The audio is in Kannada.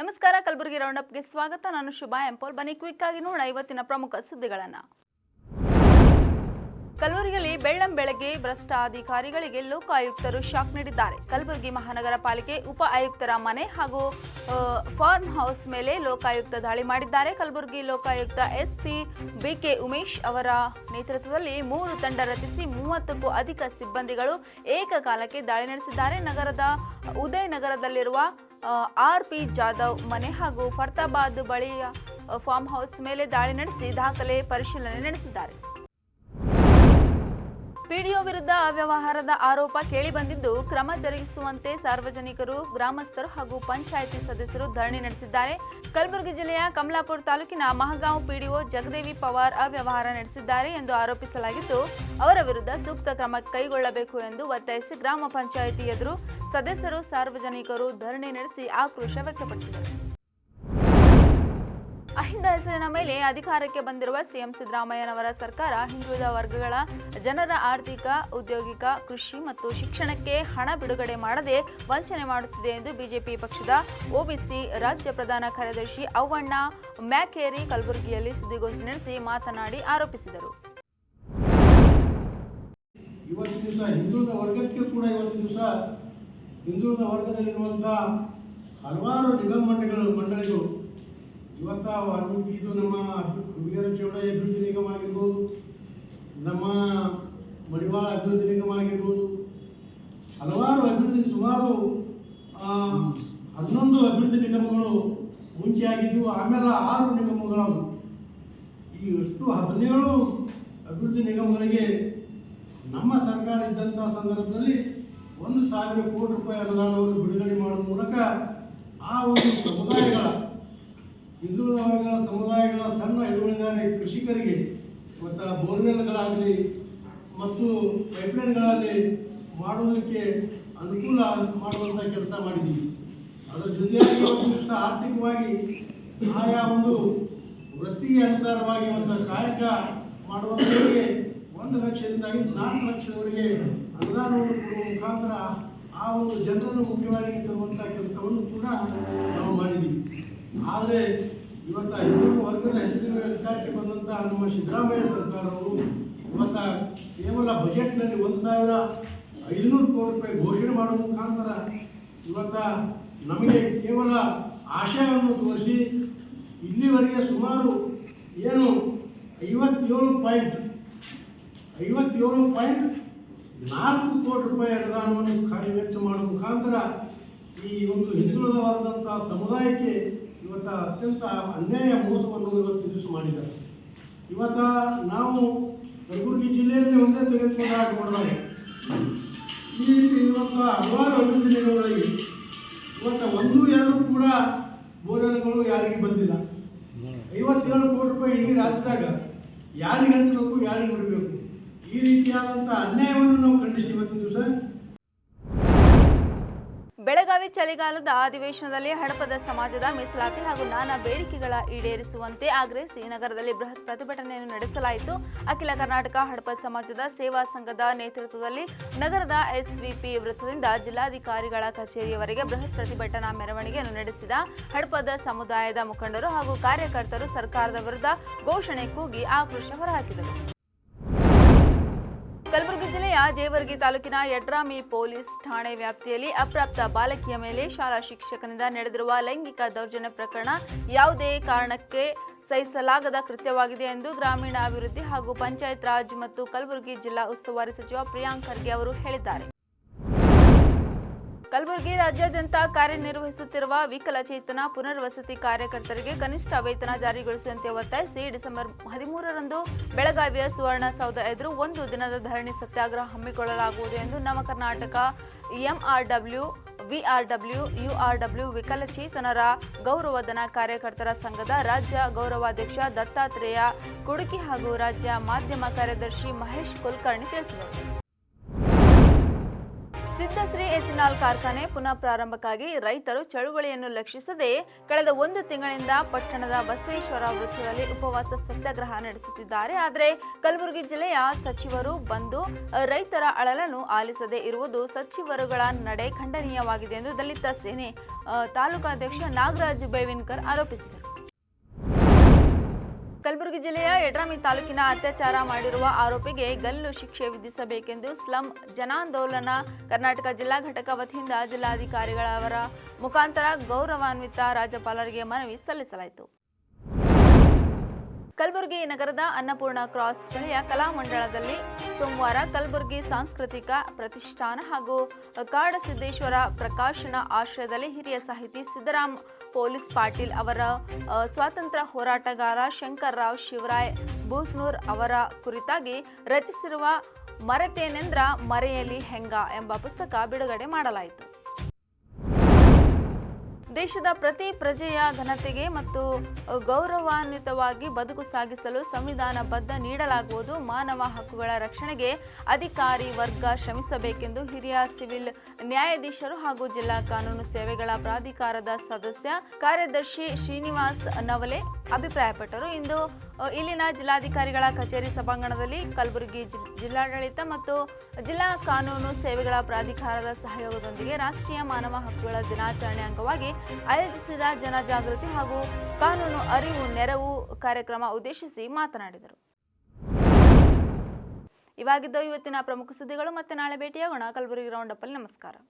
ನಮಸ್ಕಾರ. ಕಲಬುರಗಿ ರೌಂಡ್ ಅಪ್ಗೆ ಸ್ವಾಗತ. ನಾನು ಶುಭಾ ಎಂಪೋಲ್. ಬನ್ನಿ ಕ್ವಿಕ್ ಆಗಿ ನೋಡೋಣ ಇವತ್ತಿನ ಪ್ರಮುಖ ಸುದ್ದಿಗಳನ್ನು. ಕಲಬುರಗಿಯಲ್ಲಿ ಬೆಳ್ಳಂಬೆಳಗ್ಗೆ ಭ್ರಷ್ಟ ಅಧಿಕಾರಿಗಳಿಗೆ ಲೋಕಾಯುಕ್ತರು ಶಾಕ್ ನೀಡಿದ್ದಾರೆ. ಕಲಬುರಗಿ ಮಹಾನಗರ ಪಾಲಿಕೆ ಉಪ ಆಯುಕ್ತರ ಮನೆ ಹಾಗೂ ಫಾರ್ಮ್ ಹೌಸ್ ಮೇಲೆ ಲೋಕಾಯುಕ್ತ ದಾಳಿ ಮಾಡಿದ್ದಾರೆ. ಕಲಬುರಗಿ ಲೋಕಾಯುಕ್ತ ಎಸ್ಪಿ ಬಿಕೆ ಉಮೇಶ್ ಅವರ ನೇತೃತ್ವದಲ್ಲಿ 3 ತಂಡ ರಚಿಸಿ 30ಕ್ಕೂ ಅಧಿಕ ಸಿಬ್ಬಂದಿಗಳು ಏಕಕಾಲಕ್ಕೆ ದಾಳಿ ನಡೆಸಿದ್ದಾರೆ. ನಗರದ ಉದಯ್ ನಗರದಲ್ಲಿರುವ ಆರ್.ಪಿ. ಜಾಧವ್ ಮನೆ ಹಾಗೂ ಫರ್ತಾಬಾದ್ ಬಳಿಯ ಫಾರ್ಮ್ ಹೌಸ್ ಮೇಲೆ ದಾಳಿ ನಡೆಸಿ ದಾಖಲೆ ಪರಿಶೀಲನೆ ನಡೆಸಿದ್ದಾರೆ. ಪಿಡಿಒ ವಿರುದ್ಧ ಅವ್ಯವಹಾರದ ಆರೋಪ ಕೇಳಿಬಂದಿದ್ದು, ಕ್ರಮ ಜರುಗಿಸುವಂತೆ ಸಾರ್ವಜನಿಕರು, ಗ್ರಾಮಸ್ಥರು ಹಾಗೂ ಪಂಚಾಯಿತಿ ಸದಸ್ಯರು ಧರಣಿ ನಡೆಸಿದ್ದಾರೆ. ಕಲಬುರಗಿ ಜಿಲ್ಲೆಯ ಕಮಲಾಪುರ ತಾಲೂಕಿನ ಮಹಗಾಂವ್ ಪಿಡಿಒ ಜಗದೇವಿ ಪವಾರ್ ಅವ್ಯವಹಾರ ನಡೆಸಿದ್ದಾರೆ ಎಂದು ಆರೋಪಿಸಲಾಗಿದ್ದು, ಅವರ ವಿರುದ್ಧ ಸೂಕ್ತ ಕ್ರಮ ಕೈಗೊಳ್ಳಬೇಕು ಎಂದು ಒತ್ತಾಯಿಸಿ ಗ್ರಾಮ ಪಂಚಾಯಿತಿ ಎದುರು ಸದಸ್ಯರು, ಸಾರ್ವಜನಿಕರು ಧರಣಿ ನಡೆಸಿ ಆಕ್ರೋಶ ವ್ಯಕ್ತಪಡಿಸಿದರು. ಅಹಿಂದ ಹೆಸರಿನ ಮೇಲೆ ಅಧಿಕಾರಕ್ಕೆ ಬಂದಿರುವ ಸಿಎಂ ಸಿದ್ದರಾಮಯ್ಯನವರ ಸರ್ಕಾರ ಹಿಂದುಳಿದ ವರ್ಗಗಳ ಜನರ ಆರ್ಥಿಕ, ಉದ್ಯೋಗಿಕ, ಕೃಷಿ ಮತ್ತು ಶಿಕ್ಷಣಕ್ಕೆ ಹಣ ಬಿಡುಗಡೆ ಮಾಡದೆ ವಂಚನೆ ಮಾಡುತ್ತಿದೆ ಎಂದು ಬಿಜೆಪಿ ಪಕ್ಷದ ಒಬಿಸಿ ರಾಜ್ಯ ಪ್ರಧಾನ ಕಾರ್ಯದರ್ಶಿ ಅವ್ವಣ್ಣ ಮ್ಯಾಕೇರಿ ಕಲಬುರಗಿಯಲ್ಲಿ ಸುದ್ದಿಗೋಷ್ಠಿ ನಡೆಸಿ ಮಾತನಾಡಿ ಆರೋಪಿಸಿದರು. ಇವತ್ತು ದಿವಸ ಹಿಂದುಳಿದ ವರ್ಗಕ್ಕೆ ಕೂಡ ಹಿಂದುಳಿದ ವರ್ಗದಲ್ಲಿರುವಂತಹ ಹಲವಾರು ನಿಗಮ ಮಂಡಳಿಗಳು ಇದು ನಮ್ಮ ಹುಡುಗಿಯರ ಚೌಡಾಯಿ ಅಭಿವೃದ್ಧಿ ನಿಗಮ ಆಗಿರ್ಬೋದು, ನಮ್ಮ ಮಡಿವಾಳ ಅಭಿವೃದ್ಧಿ ನಿಗಮ ಆಗಿರ್ಬೋದು, ಹಲವಾರು ಸುಮಾರು 11 ಅಭಿವೃದ್ಧಿ ನಿಗಮಗಳು ಮುಂಚೆ ಆಗಿದ್ದು, ಆಮೇಲೆ 6 ನಿಗಮಗಳು. ಈ 17 ಅಭಿವೃದ್ಧಿ ನಿಗಮಗಳಿಗೆ ನಮ್ಮ ಸರ್ಕಾರ ಇದ್ದಂಥ ಸಂದರ್ಭದಲ್ಲಿ 1,000 ಕೋಟಿ ರೂಪಾಯಿ ಅನುದಾನವನ್ನು ಬಿಡುಗಡೆ ಮಾಡುವ ಮೂಲಕ ಆ ಒಂದು ಹಿಂದುಳಿದ ವರ್ಗಗಳ ಸಮುದಾಯಗಳ ಸಣ್ಣ ಹಿಡುವಳಿದಾರ ಕೃಷಿಕರಿಗೆ ಮತ್ತು ಬೋರ್ವೆಲ್ಗಳಾಗಲಿ ಮತ್ತು ಪೈಪ್ಲೈನ್ಗಳಲ್ಲಿ ಮಾಡೋದಕ್ಕೆ ಅನುಕೂಲ ಮಾಡುವಂಥ ಕೆಲಸ ಮಾಡಿದ್ದೀವಿ. ಅದರ ಜೊತೆಯಾಗಿ ಒಂದು ಆರ್ಥಿಕವಾಗಿ ಆಯಾ ಒಂದು ವೃತ್ತಿಗೆ ಅನುಸಾರವಾಗಿ ಮತ್ತು ಕಾಯಕ ಮಾಡುವಂಥವರಿಗೆ 1 ಲಕ್ಷದಿಂದ 4 ಲಕ್ಷದವರೆಗೆ ಅನುದಾನವನ್ನು ಕೊಡುವ ಮುಖಾಂತರ ಆ ಒಂದು ಜನರನ್ನು ಮುಖ್ಯವಾಗಿ ತರುವಂಥ ಕೆಲಸವನ್ನು ಕೂಡ ನಾವು ಮಾಡಿದ್ದೀವಿ. ಆದರೆ ಇವತ್ತು ಹಿಂದುಳಿದ ವರ್ಗದ ಹೆಸರಿನ ಅಧಿಕಾರಕ್ಕೆ ಬಂದಂಥ ನಮ್ಮ ಸಿದ್ದರಾಮಯ್ಯ ಸರ್ಕಾರವು ಇವತ್ತು ಕೇವಲ ಬಜೆಟ್ನಲ್ಲಿ 1,500 ಕೋಟಿ ರೂಪಾಯಿ ಘೋಷಣೆ ಮಾಡುವ ಮುಖಾಂತರ ಇವತ್ತು ನಮಗೆ ಕೇವಲ ಆಶಯವನ್ನು ತೋರಿಸಿ ಇಲ್ಲಿವರೆಗೆ ಸುಮಾರು 57.4 ಕೋಟಿ ರೂಪಾಯಿ ಅನುದಾನವನ್ನು ಖಾಲಿ ವೆಚ್ಚ ಮಾಡುವ ಮುಖಾಂತರ ಈ ಒಂದು ಹಿಂದುಳಿದವಾದಂಥ ಸಮುದಾಯಕ್ಕೆ ಇವತ್ತು ಅತ್ಯಂತ ಅನ್ಯಾಯ ಮೋಸವನ್ನು ಇವತ್ತು ದಿವಸ ಮಾಡಿದ್ದಾರೆ. ಇವತ್ತು ನಾವು ಕಲಬುರಗಿ ಜಿಲ್ಲೆಯಲ್ಲಿ ಒಂದೇ ತೆಗೆದುಕೊಂಡಾಗ ನೋಡಿದಾಗ ಇಲ್ಲಿ ಇವತ್ತು ಹಲವಾರು ಅಭಿವೃದ್ಧಿ ನಿಗಮಗಳಿಗೆ ಇವತ್ತು 1-2 ಕೂಡ ಬೋರ್ವೆಲ್ಗಳು ಯಾರಿಗೆ ಬಂದಿಲ್ಲ. 57 ಕೋಟಿ ರೂಪಾಯಿ ಇಡೀ ರಾಜ್ಯದಾಗ ಯಾರಿಗೆ ಹಂಚಬೇಕು, ಯಾರಿಗೆ ಬಿಡಬೇಕು, ಈ ರೀತಿಯಾದಂಥ ಅನ್ಯಾಯವನ್ನು ನಾವು ಖಂಡಿಸಿ ಇವತ್ತಿನ ದಿವಸ ಬೆಳಗಾವಿ ಚಳಿಗಾಲದ ಅಧಿವೇಶನದಲ್ಲಿ ಹಡಪದ ಸಮಾಜದ ಮೀಸಲಾತಿ ಹಾಗೂ ನಾನಾ ಬೇಡಿಕೆಗಳ ಈಡೇರಿಸುವಂತೆ ಆಗ್ರಹಿಸಿ ನಗರದಲ್ಲಿ ಬೃಹತ್ ಪ್ರತಿಭಟನೆಯನ್ನು ನಡೆಸಲಾಯಿತು. ಅಖಿಲ ಕರ್ನಾಟಕ ಹಡಪದ ಸಮಾಜದ ಸೇವಾ ಸಂಘದ ನೇತೃತ್ವದಲ್ಲಿ ನಗರದ ಎಸ್ವಿಪಿ ವೃತ್ತದಿಂದ ಜಿಲ್ಲಾಧಿಕಾರಿಗಳ ಕಚೇರಿಯವರೆಗೆ ಬೃಹತ್ ಪ್ರತಿಭಟನಾ ಮೆರವಣಿಗೆಯನ್ನು ನಡೆಸಿದ ಹಡಪದ ಸಮುದಾಯದ ಮುಖಂಡರು ಹಾಗೂ ಕಾರ್ಯಕರ್ತರು ಸರ್ಕಾರದ ವಿರುದ್ಧ ಘೋಷಣೆ ಕೂಗಿ ಆಕ್ರೋಶ ಹೊರಹಾಕಿದರು. ಕಲಬುರಗಿ ಜಿಲ್ಲೆಯ ಜೇವರ್ಗಿ ತಾಲೂಕಿನ ಯಡ್ರಾಮಿ ಪೊಲೀಸ್ ಠಾಣೆ ವ್ಯಾಪ್ತಿಯಲ್ಲಿ ಅಪ್ರಾಪ್ತ ಬಾಲಕಿಯ ಮೇಲೆ ಶಾಲಾ ಶಿಕ್ಷಕನಿಂದ ನಡೆದಿರುವ ಲೈಂಗಿಕ ದೌರ್ಜನ್ಯ ಪ್ರಕರಣ ಯಾವುದೇ ಕಾರಣಕ್ಕೆ ಸಹಿಸಲಾಗದ ಕೃತ್ಯವಾಗಿದೆ ಎಂದು ಗ್ರಾಮೀಣಾಭಿವೃದ್ಧಿ ಹಾಗೂ ಪಂಚಾಯತ್ ರಾಜ್ ಮತ್ತು ಕಲಬುರಗಿ ಜಿಲ್ಲಾ ಉಸ್ತುವಾರಿ ಸಚಿವ ಪ್ರಿಯಾಂಕ್ ಖರ್ಗೆ ಅವರು ಹೇಳಿದ್ದಾರೆ. ಕಲಬುರಗಿ ರಾಜ್ಯಾದ್ಯಂತ ಕಾರ್ಯನಿರ್ವಹಿಸುತ್ತಿರುವ ವಿಕಲಚೇತನ ಪುನರ್ವಸತಿ ಕಾರ್ಯಕರ್ತರಿಗೆ ಕನಿಷ್ಠ ವೇತನ ಜಾರಿಗೊಳಿಸುವಂತೆ ಒತ್ತಾಯಿಸಿ ಡಿಸೆಂಬರ್ 13ರಂದು ಬೆಳಗಾವಿಯ ಸುವರ್ಣಸೌಧ ಎದುರು 1 ದಿನದ ಧರಣಿ ಸತ್ಯಾಗ್ರಹ ಹಮ್ಮಿಕೊಳ್ಳಲಾಗುವುದು ಎಂದು ನವ ಕರ್ನಾಟಕ ಎಂಆರ್ಡಬ್ಲ್ಯೂ, ವಿಆರ್ಡಬ್ಲ್ಯೂ, ಯುಆರ್ಡಬ್ಲ್ಯೂ ವಿಕಲಚೇತನರ ಗೌರವಧನ ಕಾರ್ಯಕರ್ತರ ಸಂಘದ ರಾಜ್ಯ ಗೌರವಾಧ್ಯಕ್ಷ ದತ್ತಾತ್ರೇಯ ಕುಡುಕಿ ಹಾಗೂ ರಾಜ್ಯ ಮಾಧ್ಯಮ ಕಾರ್ಯದರ್ಶಿ ಮಹೇಶ್ ಕುಲಕರ್ಣಿ ತಿಳಿಸಿದರು. ಸಿದ್ಧಶ್ರೀ ಎಥಿನಾಲ್ ಕಾರ್ಖಾನೆ ಪುನಃ ಪ್ರಾರಂಭಕ್ಕಾಗಿ ರೈತರು ಚಳುವಳಿಯನ್ನು ಲಕ್ಷಿಸದೆ ಕಳೆದ 1 ತಿಂಗಳಿಂದ ಪಟ್ಟಣದ ಬಸವೇಶ್ವರ ವೃತ್ತದಲ್ಲಿ ಉಪವಾಸ ಸತ್ಯಾಗ್ರಹ ನಡೆಸುತ್ತಿದ್ದಾರೆ. ಆದರೆ ಕಲಬುರಗಿ ಜಿಲ್ಲೆಯ ಸಚಿವರು ಬಂದು ರೈತರ ಅಳಲನ್ನು ಆಲಿಸದೇ ಇರುವುದು ಸಚಿವರುಗಳ ನಡೆ ಖಂಡನೀಯವಾಗಿದೆ ಎಂದು ದಲಿತ ಸೇನೆ ತಾಲೂಕಾಧ್ಯಕ್ಷ ನಾಗರಾಜ್ ಬೇವಿನ್ಕರ್ ಆರೋಪಿಸಿದರು. ಕಲಬುರಗಿ ಜಿಲ್ಲೆಯ ಯಡ್ರಾಮಿ ತಾಲೂಕಿನ ಅತ್ಯಾಚಾರ ಮಾಡಿರುವ ಆರೋಪಿಗೆ ಗಲ್ಲು ಶಿಕ್ಷೆ ವಿಧಿಸಬೇಕೆಂದು ಸ್ಲಂ ಜನಾಂದೋಲನ ಕರ್ನಾಟಕ ಜಿಲ್ಲಾ ಘಟಕ ವತಿಯಿಂದ ಜಿಲ್ಲಾಧಿಕಾರಿಗಳವರ ಮುಖಾಂತರ ಗೌರವಾನ್ವಿತ ರಾಜ್ಯಪಾಲರಿಗೆ ಮನವಿ ಸಲ್ಲಿಸಲಾಯಿತು. ಕಲಬುರಗಿ ನಗರದ ಅನ್ನಪೂರ್ಣ ಕ್ರಾಸ್ ಬಳಿಯ ಕಲಾಮಂಡಲದಲ್ಲಿ ಸೋಮವಾರ ಕಲಬುರಗಿ ಸಾಂಸ್ಕೃತಿಕ ಪ್ರತಿಷ್ಠಾನ ಹಾಗೂ ಕಾಡಸಿದ್ದೇಶ್ವರ ಪ್ರಕಾಶನ ಆಶ್ರಯದಲ್ಲಿ ಹಿರಿಯ ಸಾಹಿತಿ ಸಿದ್ದರಾಮ್ ಪೊಲೀಸ್ ಪಾಟೀಲ್ ಅವರ ಸ್ವಾತಂತ್ರ್ಯ ಹೋರಾಟಗಾರ ಶಂಕರ್ರಾವ್ ಶಿವರಾಯ್ ಬೂಸ್ನೂರ್ ಅವರ ಕುರಿತಾಗಿ ರಚಿಸಿರುವ ಮರೆತೇನೆಂದ್ರ ಮರೆಯಲಿ ಹೆಂಗ ಎಂಬ ಪುಸ್ತಕ ಬಿಡುಗಡೆ ಮಾಡಲಾಯಿತು. ದೇಶದ ಪ್ರತಿ ಪ್ರಜೆಯ ಘನತೆಗೆ ಮತ್ತು ಗೌರವಾನ್ವಿತವಾಗಿ ಬದುಕು ಸಾಗಿಸಲು ಸಂವಿಧಾನಬದ್ಧ ನೀಡಲಾಗುವುದು ಮಾನವ ಹಕ್ಕುಗಳ ರಕ್ಷಣೆಗೆ ಅಧಿಕಾರಿ ವರ್ಗ ಶ್ರಮಿಸಬೇಕೆಂದು ಹಿರಿಯ ಸಿವಿಲ್ ನ್ಯಾಯಾಧೀಶರು ಹಾಗೂ ಜಿಲ್ಲಾ ಕಾನೂನು ಸೇವೆಗಳ ಪ್ರಾಧಿಕಾರದ ಸದಸ್ಯ ಕಾರ್ಯದರ್ಶಿ ಶ್ರೀನಿವಾಸ್ ನವಲೆ ಅಭಿಪ್ರಾಯಪಟ್ಟರು. ಇಂದು ಇಲ್ಲಿನ ಜಿಲ್ಲಾಧಿಕಾರಿಗಳ ಕಚೇರಿ ಸಭಾಂಗಣದಲ್ಲಿ ಕಲಬುರಗಿ ಜಿಲ್ಲಾಡಳಿತ ಮತ್ತು ಜಿಲ್ಲಾ ಕಾನೂನು ಸೇವೆಗಳ ಪ್ರಾಧಿಕಾರದ ಸಹಯೋಗದೊಂದಿಗೆ ರಾಷ್ಟ್ರೀಯ ಮಾನವ ಹಕ್ಕುಗಳ ದಿನಾಚರಣೆ ಅಂಗವಾಗಿ ಆಯೋಜಿಸಿದ ಜನಜಾಗೃತಿ ಹಾಗೂ ಕಾನೂನು ಅರಿವು ನೆರವು ಕಾರ್ಯಕ್ರಮ ಉದ್ದೇಶಿಸಿ ಮಾತನಾಡಿದರು. ಇವಾಗಿದ್ದವು ಇವತ್ತಿನ ಪ್ರಮುಖ ಸುದ್ದಿಗಳು. ಮತ್ತೆ ನಾಳೆ ಭೇಟಿಯಾಗೋಣ. ಕಲಬುರಗಿ ರೌಂಡ್ ಅಪ್ ಅಲ್ಲಿ ನಮಸ್ಕಾರ.